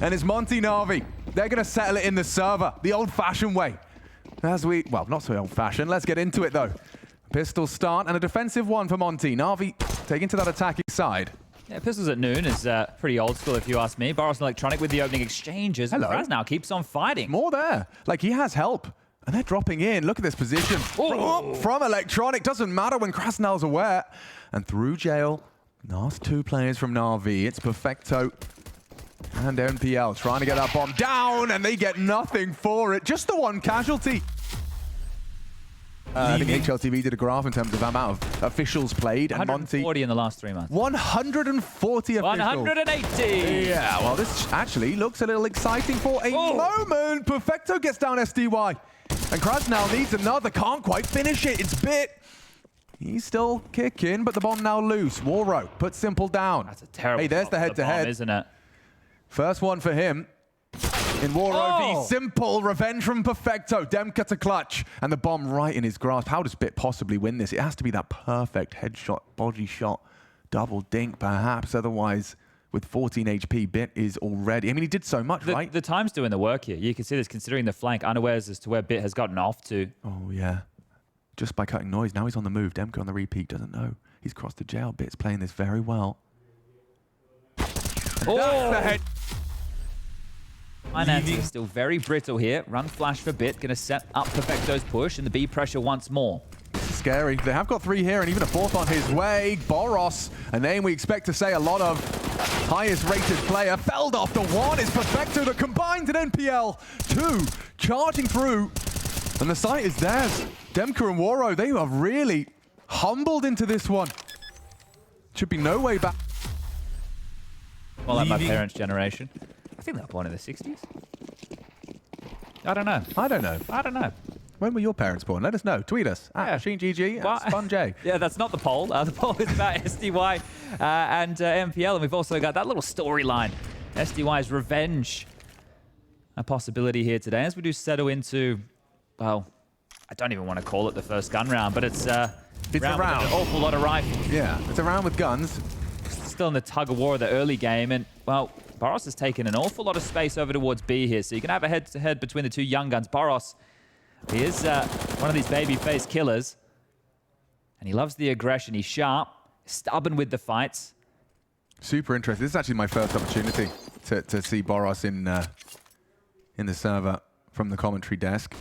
and it's MONTE NAVI. They're going to settle it in the server, the old-fashioned way. Well, not so old-fashioned. Let's get into it, though. Pistol start and a defensive one for MONTE. NAVI taking to that attacking side. Yeah, pistols at noon is pretty old school, if you ask me. Boros and Electronic with the opening exchanges. Hello. Krasnal keeps on fighting. More there. Like, he has help. And they're dropping in. Look at this position. From Electronic. Doesn't matter when Krasnal's aware. And through jail. Last two players from NAVI. It's Perfecto and NPL trying to get that bomb down. And they get nothing for it. Just the one casualty. I think HLTV did a graph in terms of the amount of officials played. And 140 MONTE, in the last 3 months. 140 officials. 180! Yeah, well, this actually looks a little exciting for a moment. Perfecto gets down SDY. And Krasnal needs another. Can't quite finish it. It's bit. He's still kicking, but the bomb now loose. Warro puts Simple down. That's a terrible Hey, there's the head-to-head. Isn't it? First one for him. In Warro v Simple, revenge from Perfecto. Demka to clutch. And the bomb right in his grasp. How does Bit possibly win this? It has to be that perfect headshot, body shot, double dink perhaps. Otherwise, with 14 HP, Bit is already... I mean, he did so much, right? The time's doing the work here. You can see this considering the flank, unawares as to where Bit has gotten off to. Oh, yeah. Just by cutting noise. Now he's on the move. Demka on the repeat doesn't know. He's crossed the jail. Bit's playing this very well. Oh! That's the head. Finance is still very brittle here. Run flash for Bit. Going to set up Perfecto's push and the B pressure once more. This is scary. They have got 3 here and even a 4th on his way. Boros, a name we expect to say a lot of. Highest rated player. Felled off to 1. It's Perfecto that combines at NPL. 2 charging through. And the site is theirs. Demka and Warro, they are really humbled into this one. Should be no way back. Well, like my parents' generation. I think they were born in the 60s. I don't know. I don't know. I don't know. When were your parents born? Let us know. Tweet us at MachineGG and SpunJ. Yeah, that's not the poll. The poll is about SDY and MPL. And we've also got that little storyline. SDY's revenge. A possibility here today as we do settle into, well, I don't even want to call it the first gun round, but it's a round with an awful lot of rifles. Yeah, it's a round with guns. Still in the tug of war of the early game. And, well, Boros has taken an awful lot of space over towards B here. So you can have a head-to-head between the two young guns. Boros, he is one of these baby-faced killers. And he loves the aggression. He's sharp, stubborn with the fights. Super interesting. This is actually my first opportunity to see Boros in the server from the commentary desk.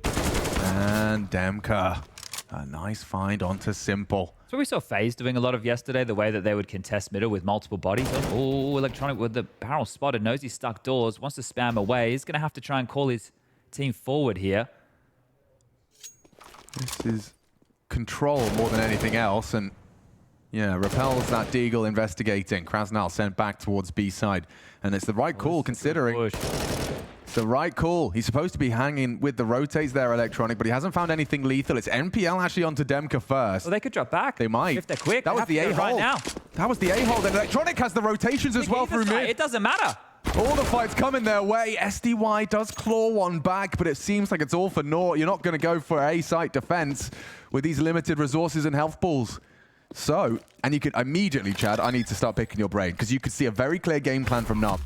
And Demka, a nice find onto Simple. So we saw FaZe doing a lot of yesterday, the way that they would contest middle with multiple bodies. Oh, Electronic with the barrel spotted, knows he's stuck doors, wants to spam away. He's going to have to try and call his team forward here. This is control more than anything else, and yeah, repels that Deagle investigating. Krasnal sent back towards B side, and it's the right call considering. It's the right call. He's supposed to be hanging with the rotates there, Electronic, but he hasn't found anything lethal. It's NPL actually onto Demka first. Well, they could drop back. They might. If they're quick, that was the A-hole. Right now. That was the A-hole. Then Electronic has the rotations as well through mid. It doesn't matter. All the fights coming their way. SDY does claw one back, but it seems like it's all for naught. You're not going to go for A-site defense with these limited resources and health pools. So, and you could immediately, Chad, I need to start picking your brain, because you could see a very clear game plan from NAV.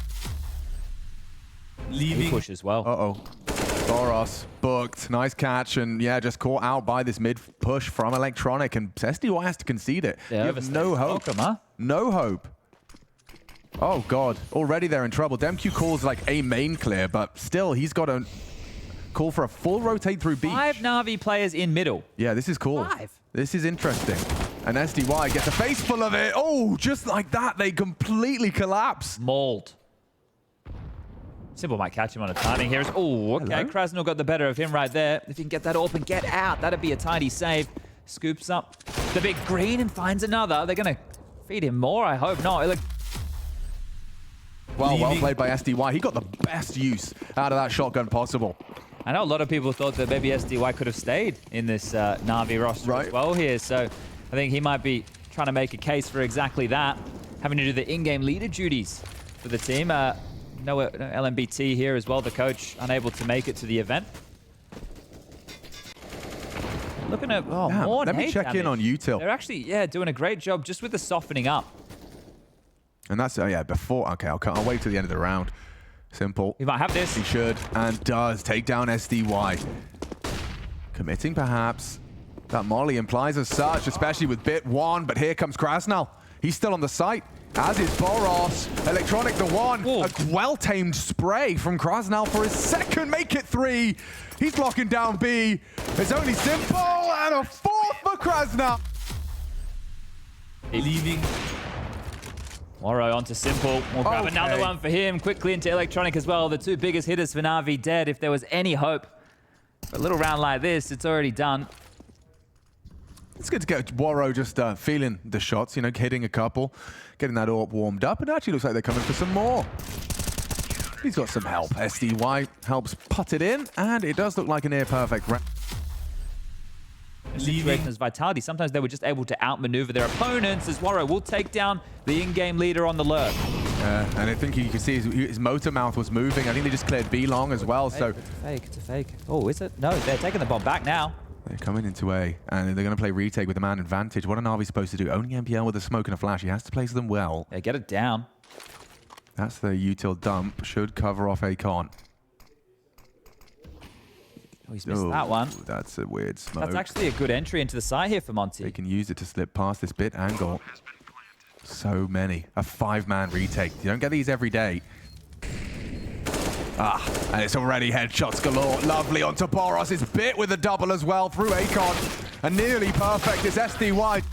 Leaving. Push as well. Uh-oh. Boros booked. Nice catch, and yeah, just caught out by this mid push from Electronic, and SDY has to concede it. You have no hope. Welcome, huh? No hope. Oh, God. Already they're in trouble. DemQ calls like a main clear, but still, he's got to call for a full rotate through B. 5 Na'Vi players in middle. Yeah, this is cool. 5. This is interesting. And SDY gets a face full of it. Oh, just like that, they completely collapse. Mauled. Simple might catch him on a timing here. Oh, okay. Krasnal got the better of him right there. If he can get that open, get out. That'd be a tidy save. Scoops up the big green and finds another. They're going to feed him more, I hope not. Well played by SDY. He got the best use out of that shotgun possible. I know a lot of people thought that maybe SDY could have stayed in this Na'Vi roster as well here. So I think he might be trying to make a case for exactly that. Having to do the in-game leader duties for the team. No LMBT here as well, the coach unable to make it to the event. Looking at more let me check damage. in on Util. They're actually doing a great job just with the softening up. And that's before. Okay, I'll wait till the end of the round. Simple. We might have this. He should and does take down SDY. Committing perhaps. That Molly implies as such, especially with bit 1, but here comes Krasnal. He's still on the site, as is Boros. Electronic the 1. Ooh. A well-tamed spray from Krasnal for his second make it 3. He's locking down B. It's only Simple and a 4th for Krasnal. Leaving. Waro onto Simple. We'll grab another one for him. Quickly into Electronic as well. The 2 biggest hitters for NAVI dead. If there was any hope for a little round like this, it's already done. It's good to get Waro just feeling the shots, you know, hitting a couple, getting that AWP warmed up. It actually looks like they're coming for some more. He's got some help. SDY helps put it in, and it does look like a near-perfect round. Situation as Vitality. Sometimes they were just able to outmaneuver their opponents as Waro will take down the in-game leader on the lurk. And I think you can see his motor mouth was moving. I think they just cleared B long as well. It's a fake. Oh, is it? No, they're taking the bomb back now. They're coming into A, and they're going to play retake with the man advantage. What are NAVI supposed to do? Only MPL with a smoke and a flash. He has to place them well. Yeah, get it down. That's the util dump. Should cover off Akon. Oh, he's missed that one. That's a weird smoke. That's actually a good entry into the site here for Monte. They can use it to slip past this bit angle. So many. A 5-man retake. You don't get these every day. And it's already headshots galore. Lovely onto Boros. It's bit with a double as well through Akon. And nearly perfect is SDY.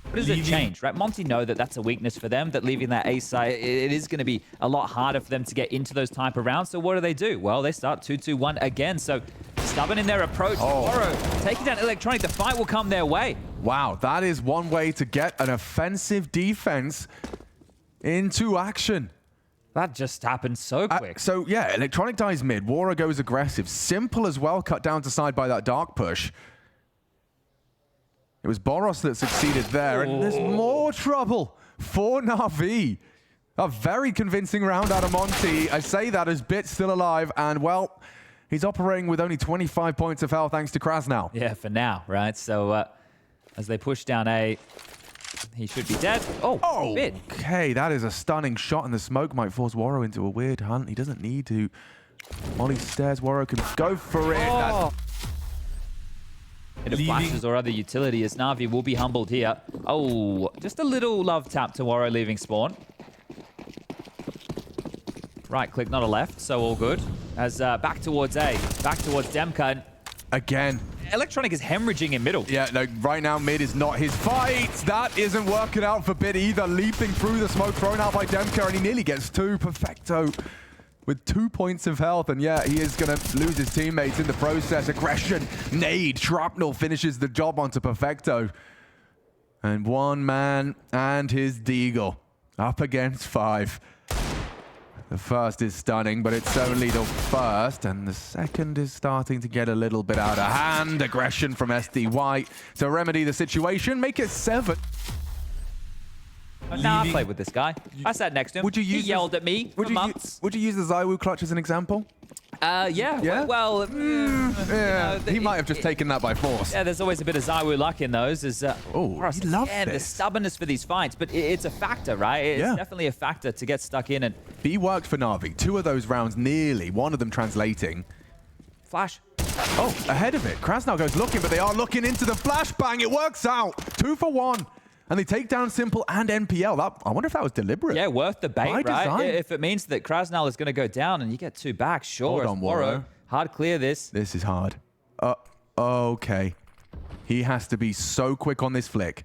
What does it change, right? Monte know that that's a weakness for them, that leaving that A site, it is going to be a lot harder for them to get into those type of rounds. So what do? Well, they start 2-2-1 again. So stubborn in their approach. Waro taking down Electronic. The fight will come their way. Wow, that is one way to get an offensive defense into action. That just happened so quick. So yeah, Electronic dies mid. Waro goes aggressive. Simple as well, cut down to side by that dark push. It was Boros that succeeded there, and there's more trouble for NAVI. A very convincing round out of Monte. I say that as Bit's still alive, and well, he's operating with only 25 points of health thanks to Krasnal. Yeah, for now, right? So as they push down A, he should be dead. Oh, Bit. Okay, that is a stunning shot, and the smoke might force Waro into a weird hunt. He doesn't need to. Molly stairs, Waro can go for it. Bit of flashes or other utility as NAVI will be humbled here. Oh, just a little love tap to Waro leaving spawn. Right click, not a left, so all good. As back towards A, back towards Demka. Again. Electronic is hemorrhaging in middle. Yeah, no, right now mid is not his fight. That isn't working out for Bit either. Leaping through the smoke thrown out by Demka, and he nearly gets 2. Perfecto with 2 points of health, and yeah, he is going to lose his teammates in the process. Aggression, nade, shrapnel finishes the job onto Perfecto. And 1 man and his Deagle up against 5. The first is stunning, but it's only the first, and the second is starting to get a little bit out of hand. Aggression from SDY to remedy the situation, make it 7. Nah, I played with this guy. I sat next to him. He yelled at me for months. Would you use the Zywoo clutch as an example? Yeah. Well, he might have just taken that by force. Yeah, there's always a bit of Zywoo luck in those. He loves this. The stubbornness for these fights, but it's a factor, right? It's definitely a factor to get stuck in. And B worked for NAVI. 2 of those rounds nearly, 1 of them translating. Flash. Oh, ahead of it. Krasnal goes looking, but they are looking into the flashbang. It works out. 2 for 1. And they take down Simple and NPL. I wonder if that was deliberate. Yeah, worth the bait, right? If it means that Krasnal is going to go down and you get 2 back, sure. Hold on, Waro. Hard clear this. This is hard. Okay. He has to be so quick on this flick.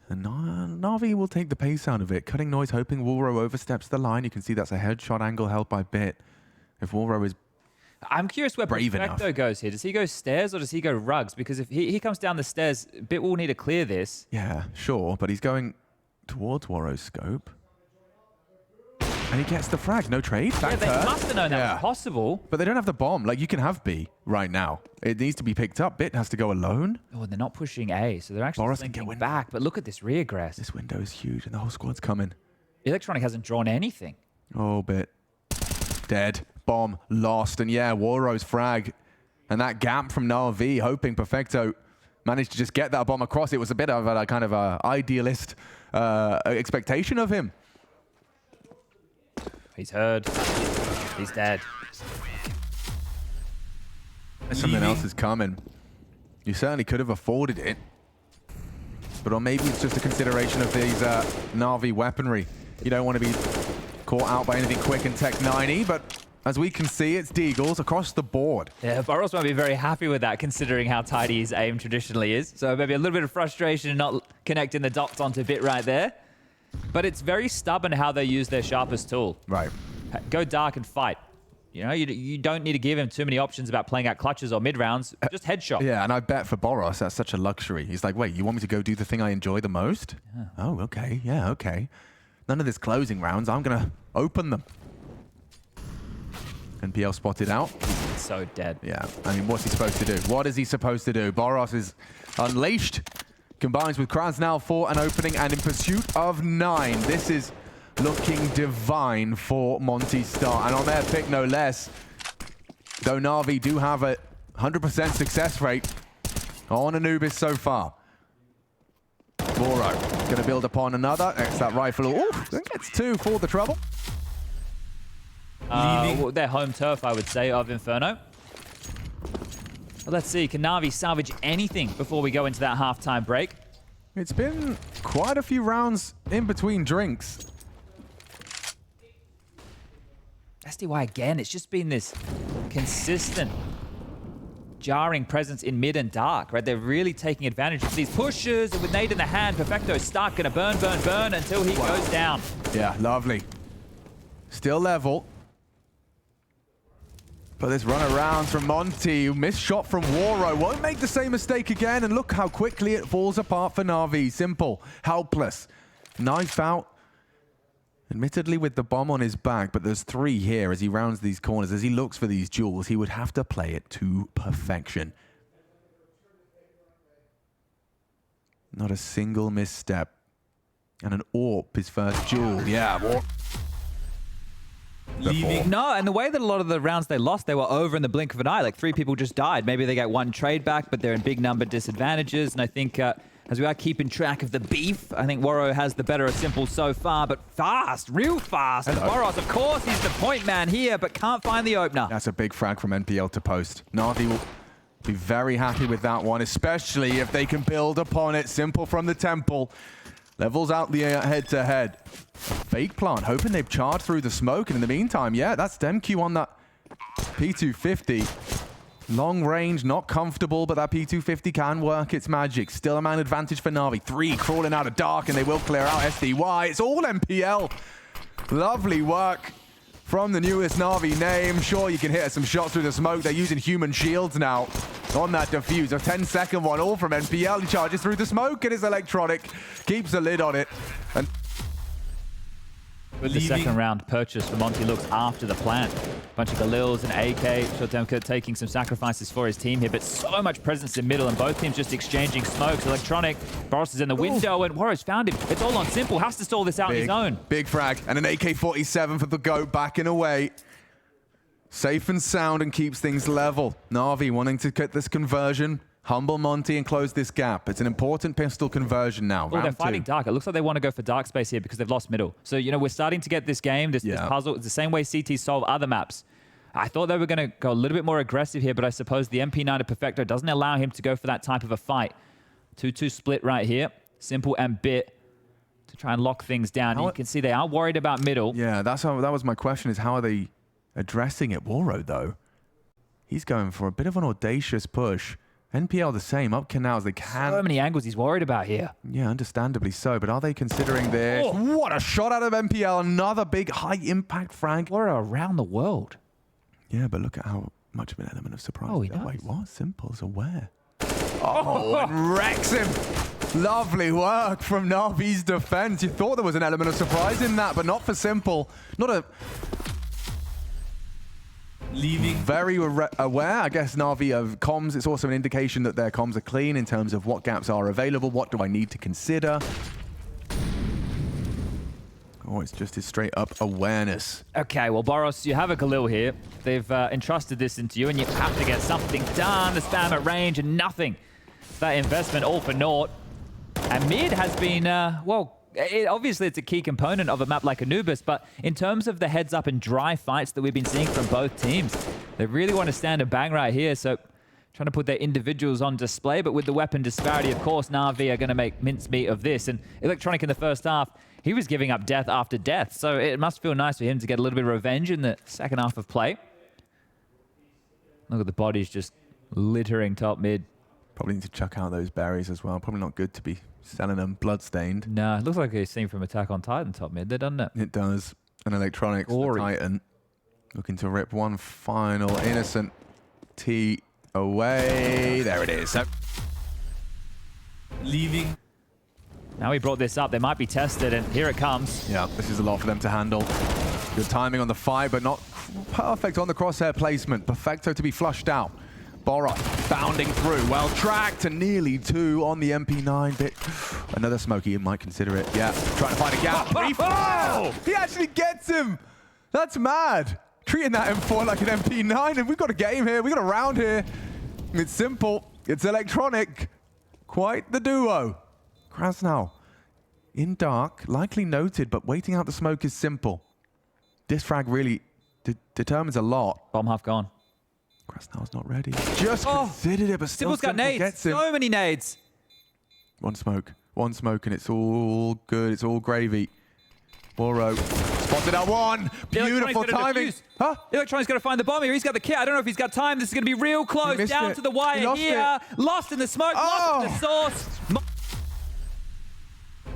And NAVI will take the pace out of it. Cutting noise, hoping Waro oversteps the line. You can see that's a headshot angle held by Bit. If Waro is I'm curious where Perfecto goes here. Does he go stairs or does he go rugs? Because if he comes down the stairs, Bit will need to clear this. Yeah, sure, but he's going towards Waro's scope. And he gets the frag. No trade. Yeah, they must have known that was possible. But they don't have the bomb. Like, you can have B right now. It needs to be picked up. Bit has to go alone. Oh, and they're not pushing A, so they're actually thinking back. But look at this regress. This window is huge, and the whole squad's coming. Electronic hasn't drawn anything. Oh, Bit. Dead. Bomb. Lost. And yeah, Waro's frag. And that gap from NAVI, hoping Perfecto managed to just get that bomb across. It was a bit of a kind of a idealist expectation of him. He's heard. He's dead. Something else is coming. You certainly could have afforded it. But or maybe it's just a consideration of these NAVI weaponry. You don't want to be caught out by anything quick and Tech 90, but as we can see, it's Deagles across the board. Yeah, Boros won't be very happy with that, considering how tidy his aim traditionally is. So maybe a little bit of frustration not connecting the dots onto bit right there. But it's very stubborn how they use their sharpest tool. Right. Go dark and fight. You know, you don't need to give him too many options about playing out clutches or mid-rounds. Just headshot. Yeah, and I bet for Boros, that's such a luxury. He's like, wait, you want me to go do the thing I enjoy the most? Yeah. Oh, okay. Yeah, okay. None of this closing rounds. I'm going to open them. NPL spotted out. He's so dead. Yeah, I mean, what's he supposed to do? What is he supposed to do? Boros is unleashed. Combines with Kraz now for an opening and in pursuit of 9. This is looking divine for Monte's start. And on their pick, no less. Though NAVI do have a 100% success rate on ANUBIS so far. Boro going to build upon another. Next, that rifle. Ooh, gets 2 for the trouble. Well, their home turf, I would say, of Inferno. Well, let's see. Can NAVI salvage anything before we go into that halftime break? It's been quite a few rounds in between drinks. SDY again, it's just been this consistent jarring presence in mid and dark, right? They're really taking advantage of these pushes, and with nade in the hand, Perfecto's stuck, gonna burn until he goes down. Yeah, lovely. Still level. But this run around from Monte, missed shot from Waro, won't make the same mistake again, and look how quickly it falls apart for NAVI. Simple, helpless. Knife out. Admittedly with the bomb on his back, but there's 3 here as he rounds these corners. As he looks for these jewels, he would have to play it to perfection. Not a single misstep. And an AWP, his first jewel. Yeah, No, and the way that a lot of the rounds they lost, they were over in the blink of an eye. Like 3 people just died. Maybe they get 1 trade back, but they're in big number disadvantages. And I think as we are keeping track of the beef, I think Waro has the better of Simple so far, but fast, real fast. And Boros, of course, he's the point man here, but can't find the opener. That's a big frag from NPL to post. NAVI will be very happy with that one, especially if they can build upon it. Simple from the temple. Levels out the head-to-head. Fake plant, hoping they've charged through the smoke. And in the meantime, yeah, that's DemQ on that P250. Long range, not comfortable, but that P250 can work its magic. Still a man advantage for NAVI. 3 crawling out of dark, and they will clear out SDY. It's all NPL. Lovely work from the newest NAVI name. Sure, you can hit some shots through the smoke. They're using human shields now on that defuse. A 10-second one, all from NPL. He charges through the smoke, and it's electronic. Keeps a lid on it. And with the second round purchase for Monte looks after the plant. Bunch of Galils and AK. Short-term taking some sacrifices for his team here, but so much presence in middle, and both teams just exchanging smokes. Electronic, Boros is in the window, and Waro's found him. It's all on Simple. Has to stall this out on his own. Big frag, and an AK-47 for the GOAT, backing away. Safe and sound, and keeps things level. NAVI wanting to get this conversion. Humble Monte and close this gap. It's an important pistol conversion now. Well, they're fighting dark. It looks like they want to go for dark space here because they've lost middle. So, you know, we're starting to get this game, this puzzle. It's the same way CT solve other maps. I thought they were going to go a little bit more aggressive here, but I suppose the MP9 of Perfecto doesn't allow him to go for that type of a fight. 2-2 split right here. Simple and Bit to try and lock things down. You can see they are worried about middle. Yeah, that was my question, is how are they addressing it? Waro, though, he's going for a bit of an audacious push. NPL the same, up canals, they can. So many angles he's worried about here. Yeah, understandably so, but are they considering this? Oh, what a shot out of NPL, another big high-impact frag. Waro around the world. Yeah, but look at how much of an element of surprise. Oh, he does. Wait, what? Simple's aware. Oh, and wrecks him. Lovely work from NAVI's defense. You thought there was an element of surprise in that, but not for Simple. Not a... Very aware, I guess, NAVI of comms. It's also an indication that their comms are clean in terms of what gaps are available, what do I need to consider. Oh, it's just his straight up awareness. Okay, well, Boros, you have a Galil here. They've entrusted this into you, and you have to get something done. The spam at range and nothing. that investment all for naught. And mid has been, obviously it's a key component of a map like ANUBIS, but in terms of the heads up and dry fights that we've been seeing from both teams, they really want to stand and bang right here. So trying to put their individuals on display, but with the weapon disparity, of course, NAVI are going to make mincemeat of this. And Electronic in the first half, he was giving up death after death. So it must feel nice for him to get a little bit of revenge in the second half of play. Look at the bodies just littering top mid. Probably need to chuck out those berries as well. Probably not good to be selling them bloodstained. No, it looks like a scene from Attack on Titan top mid there, doesn't it? It does. And Electronics, the Titan, looking to rip one final innocent T away. There it is. So Leaving. Now he brought this up. They might be tested, and here it comes. yeah, this is a lot for them to handle. Good timing on the fire, but not perfect on the crosshair placement. Perfecto to be flushed out. Boros bounding through, well tracked, and nearly 2 on the MP9 bit. Another smoky, you might consider it. Yeah, trying to find a gap. Oh! He actually gets him. That's mad. Treating that M4 like an MP9, and we've got a game here. We've got a round here. It's simple. It's Electronic. Quite the duo. Krasnal in dark, likely noted, but waiting out the smoke is simple. This frag really determines a lot. Bomb half gone. Krasnal's not ready. Just considered it, but still Simple's got nades. gets him. So many nades. One smoke, and it's all good. It's all gravy. Boro spotted out one. Beautiful timing. Huh? Electronic's going to find the bomb here. He's got the kit. I don't know if he's got time. This is going to be real close. Down to the wire here. Lost in the smoke. Lost in the source.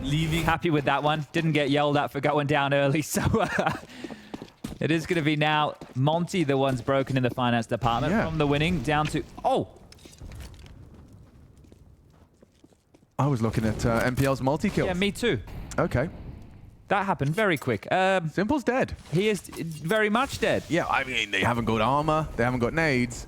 Leaving. Happy with that one. Didn't get yelled at for going down early. So it is going to be now Monte, the one's broken in the finance department. From the winning down to... Oh! I was looking at MPL's multi-kills. Yeah, me too. Okay. That happened very quick. Simple's dead. He is very much dead. Yeah, I mean, they haven't got armor. They haven't got nades.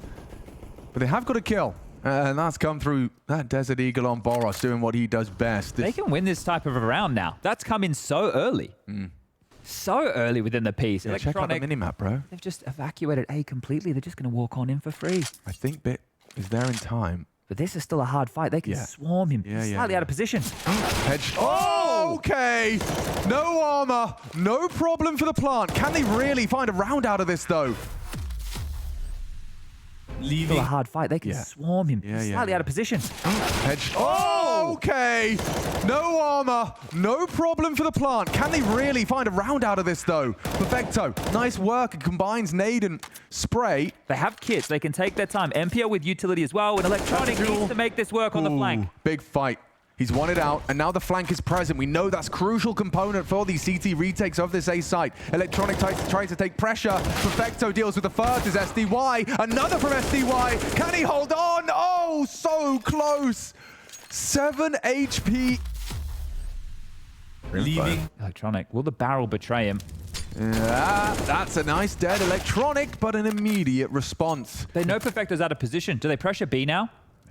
But they have got a kill. And that's come through that Desert Eagle on Boros doing what he does best. They can win this type of a round now. That's come in so early. So early within the piece. Yeah, check out the minimap, bro. They've just evacuated A completely. They're just going to walk on in for free. I think Bit is there in time. But this is still a hard fight. They can swarm him. He's slightly out of position. Hedge. Oh, okay. No armor. No problem for the plant. Can they really find a round out of this, though? Leaving. Still a hard fight. They can swarm him. He's slightly out of position. Hedge. Oh, okay. No armor. No problem for the plant. Can they really find a round out of this, though? Perfecto. Nice work. It combines nade and spray. They have kits. They can take their time. MPL with utility as well. And Electronic needs to make this work on the flank. Big fight. He's won it out, and now the flank is present. We know that's crucial component for these CT retakes of this A site. Electronic tries to take pressure. Perfecto deals with the first, is SDY. Another from SDY. Can he hold on? Oh, so close. 7 HP. Leaving. Electronic. Will the barrel betray him? Yeah, that's a nice dead Electronic, but an immediate response. They know Perfecto's out of position. Do they pressure B now?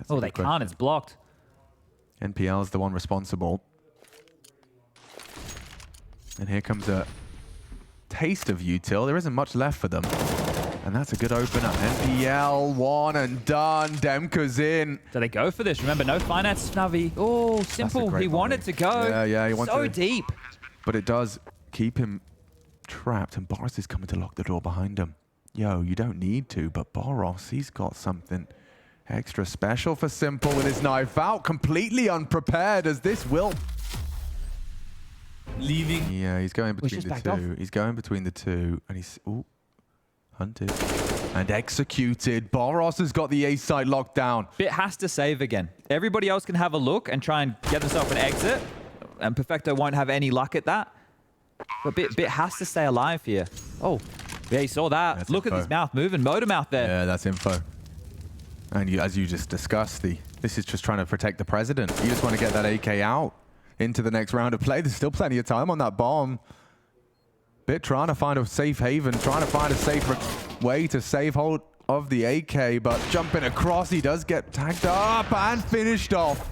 Oh, they can't. It's blocked. NPL is the one responsible. And here comes a taste of util. There isn't much left for them. And that's a good opener. NPL, one and done. Demka's in. Do they go for this? Remember, no finance, Navi. Oh, simple. He wanted to go. Yeah, he wanted so to. deep. But it does keep him trapped. And Boros is coming to lock the door behind him. Yo, you don't need to, but Boros, he's got something extra special for Simple with his knife out, completely unprepared as this will. Leaving. Yeah, he's going between the two. He's going between the two, and he's hunted and executed. Boros has got the A site locked down. Bit has to save again. Everybody else can have a look and try and get themselves an exit, and Perfecto won't have any luck at that. But Bit has to stay alive here. Oh, yeah, he saw that. That's Look info. at his mouth moving, motor mouth there. Yeah, that's info. And as you just discussed, this is just trying to protect the president. You just want to get that AK out into the next round of play. There's still plenty of time on that bomb. Bit trying to find a safe haven, trying to find a safe way to save hold of the AK, but jumping across, he does get tagged up and finished off.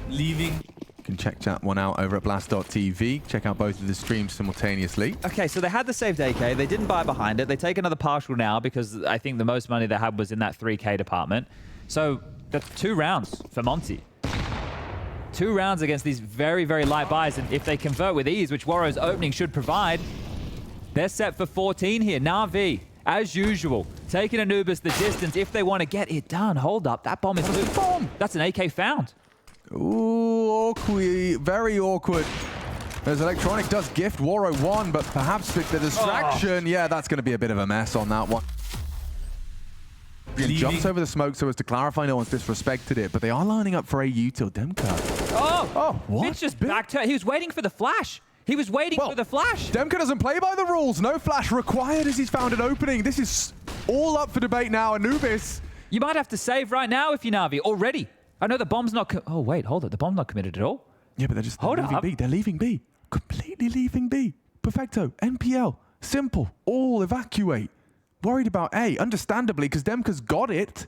Leaving. You can check that one out over at blast.tv. Check out both of the streams simultaneously. Okay, so they had the saved AK. They didn't buy behind it. They take another partial now because I think the most money they had was in that 3K department. So That's 2 rounds for Monte. 2 rounds against these very, very light buys. And if they convert with ease, which Warrow's opening should provide, they're set for 14 here. NAVI, as usual, taking ANUBIS the distance if they want to get it done. Hold up, that bomb is loose. Bomb! That's an AK found. Ooh, awkward. Very awkward. As Electronic does gift Warrow 1, but perhaps with the distraction, yeah, that's going to be a bit of a mess on that one. Jumps over the smoke so as to clarify no one's disrespected it, but they are lining up for a util Demka. Oh, what? Mitch just backed her. He was waiting for the flash. He was waiting for the flash. Demka doesn't play by the rules. No flash required as he's found an opening. This is all up for debate now. ANUBIS. You might have to save right now if you're NAVI already. I know the bomb's not... Oh, wait, hold it. The bomb's not committed at all. Yeah, but they're leaving B. They're leaving B. Completely leaving B. Perfecto. NPL. Simple. All evacuate. Worried about A, understandably, because Demka's got it.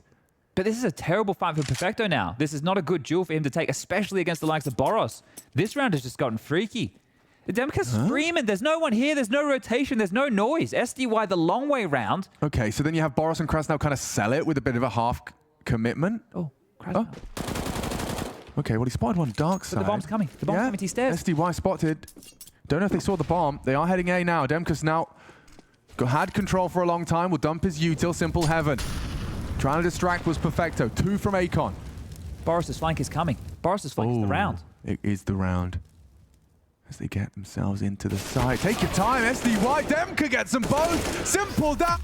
But this is a terrible fight for Perfecto now. This is not a good duel for him to take, especially against the likes of Boros. This round has just gotten freaky. Demka's screaming. There's no one here. There's no rotation. There's no noise. SDY the long way round. Okay, so then you have Boros and Krasnov kind of sell it with a bit of a half commitment. Oh, Krasnov. Okay, well, he spotted one dark side. But the bomb's coming. The bomb's coming to his stairs. SDY spotted. Don't know if they saw the bomb. They are heading A now. Demka's now had control for a long time. Will dump his util. Simple heaven. Trying to distract was Perfecto. 2 from Akon. Boris' flank is coming. Boris' flank is the round. It is the round. As they get themselves into the side. Take your time, SDY. Demka gets them both. Simple down.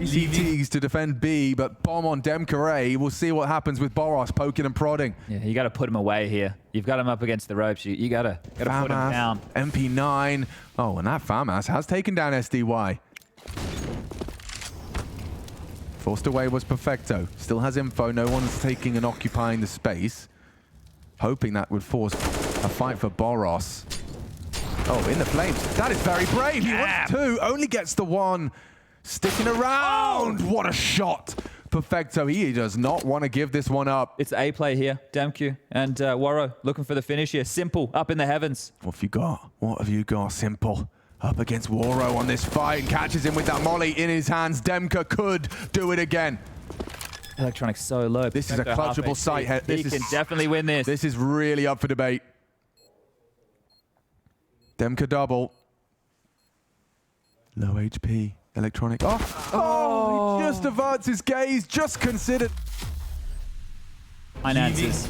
CTs to defend B, but bomb on Demka A. We'll see what happens with Boros poking and prodding. Yeah, you got to put him away here. You've got him up against the ropes. You got to put him down. MP9. Oh, and that FAMAS has taken down SDY. Forced away was Perfecto. Still has info. No one's taking and occupying the space. Hoping that would force a fight for Boros. Oh, in the flames. That is very brave. He wants 2. Only gets the 1. Sticking around. What a shot. Perfecto. He does not want to give this one up. It's A play here. Damq and Warrow looking for the finish here. Simple up in the heavens. What have you got? What have you got? Simple. Up against Warrow on this fight. Catches him with that molly in his hands. Demka could do it again. Electronic's so low. This is a clutchable sight. He can definitely win this. This is really up for debate. Demka double. Low HP. Electronic. Oh, he just averts his gaze. Just considered. Finances.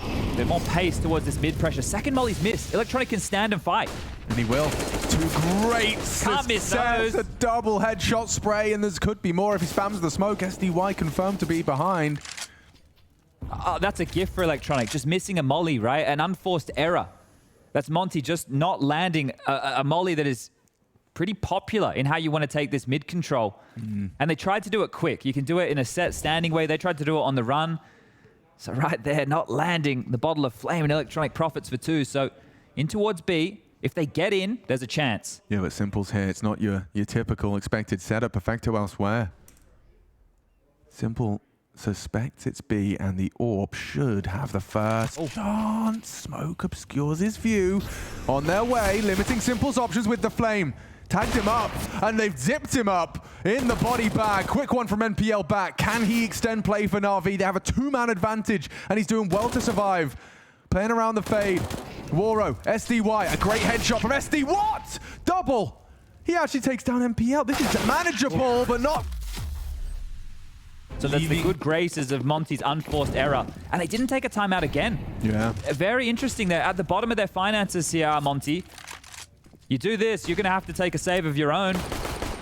A bit more pace towards this mid-pressure. Second molly's missed. Electronic can stand and fight. And he will. 2 great Can't miss those. A double headshot spray, and there could be more if he spams the smoke. SDY confirmed to be behind. Oh, that's a gift for Electronic. Just missing a molly, right? An unforced error. That's Monte just not landing a molly that is pretty popular in how you want to take this mid control. And they tried to do it quick. You can do it in a set standing way. They tried to do it on the run. So right there, not landing the bottle of flame, and Electronic profits for 2. So in towards B. If they get in, there's a chance. Yeah, but Simple's here. It's not your typical expected setup. Perfecto elsewhere. Simple suspects it's B, and the AWP should have the first chance. Smoke obscures his view. On their way, limiting Simple's options with the flame. Tagged him up, and they've zipped him up in the body bag. Quick one from NPL back. Can he extend play for NAVI? They have a 2-man advantage, and he's doing well to survive. Playing around the fade. Warrow, SDY, a great headshot from SD. What? Double. He actually takes down NPL. This is manageable, but not. So that's the good graces of Monte's unforced error. And they didn't take a timeout again. Yeah. Very interesting. They're at the bottom of their finances here, Monte. You do this, you're going to have to take a save of your own.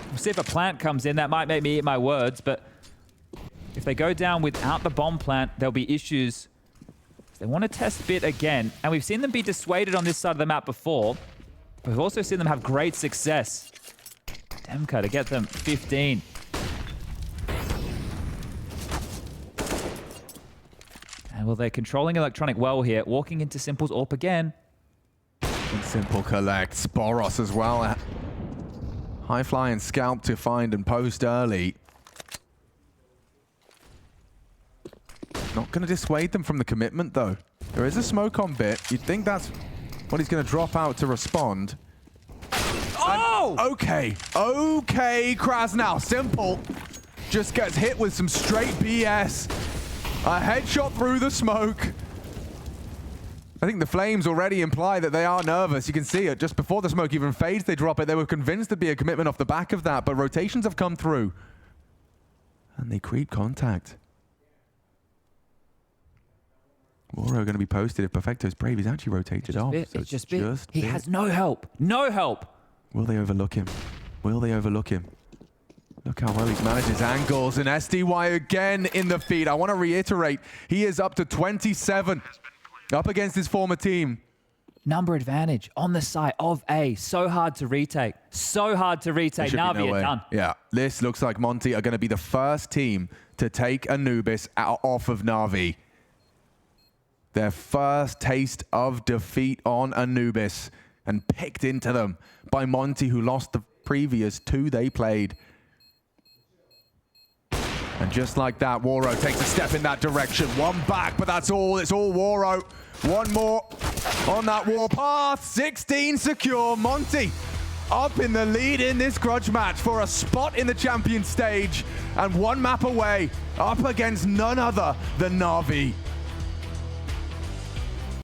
We'll see if a plant comes in. That might make me eat my words, but if they go down without the bomb plant, there'll be issues. They want to test bit again, and we've seen them be dissuaded on this side of the map before. But we've also seen them have great success. Demka to get them 15. And well, they're controlling Electronic well here, walking into Simple's AWP again. And Simple collects Boros as well. High fly and scalp to find and post early. Not going to dissuade them from the commitment, though. There is a smoke on bit. You'd think that's what he's going to drop out to respond. Oh! And okay, Krasnov. Simple just gets hit with some straight BS. A headshot through the smoke. I think the flames already imply that they are nervous. You can see it. Just before the smoke even fades, they drop it. They were convinced there'd be a commitment off the back of that, but rotations have come through. And they create contact. Woro going to be posted if Perfecto's brave. He's actually rotated off. Bit, So it's just bit. He has no help. No help. Will they overlook him? Will they overlook him? Look how well he's managed his angles. And SDY again in the feed. I want to reiterate, he is up to 27. Up against his former team. Number advantage on the side of A. So hard to retake. So hard to retake. NAVI are done. Yeah, this looks like Monte are going to be the first team to take Anubis off of NAVI. Their first taste of defeat on Anubis and picked into them by Monte, who lost the previous 2 they played. And just like that, Woro takes a step in that direction. One back, but that's all. It's all Woro. One more on that warpath. 16 secure. Monte up in the lead in this grudge match for a spot in the champion stage. And one map away, up against none other than NAVI.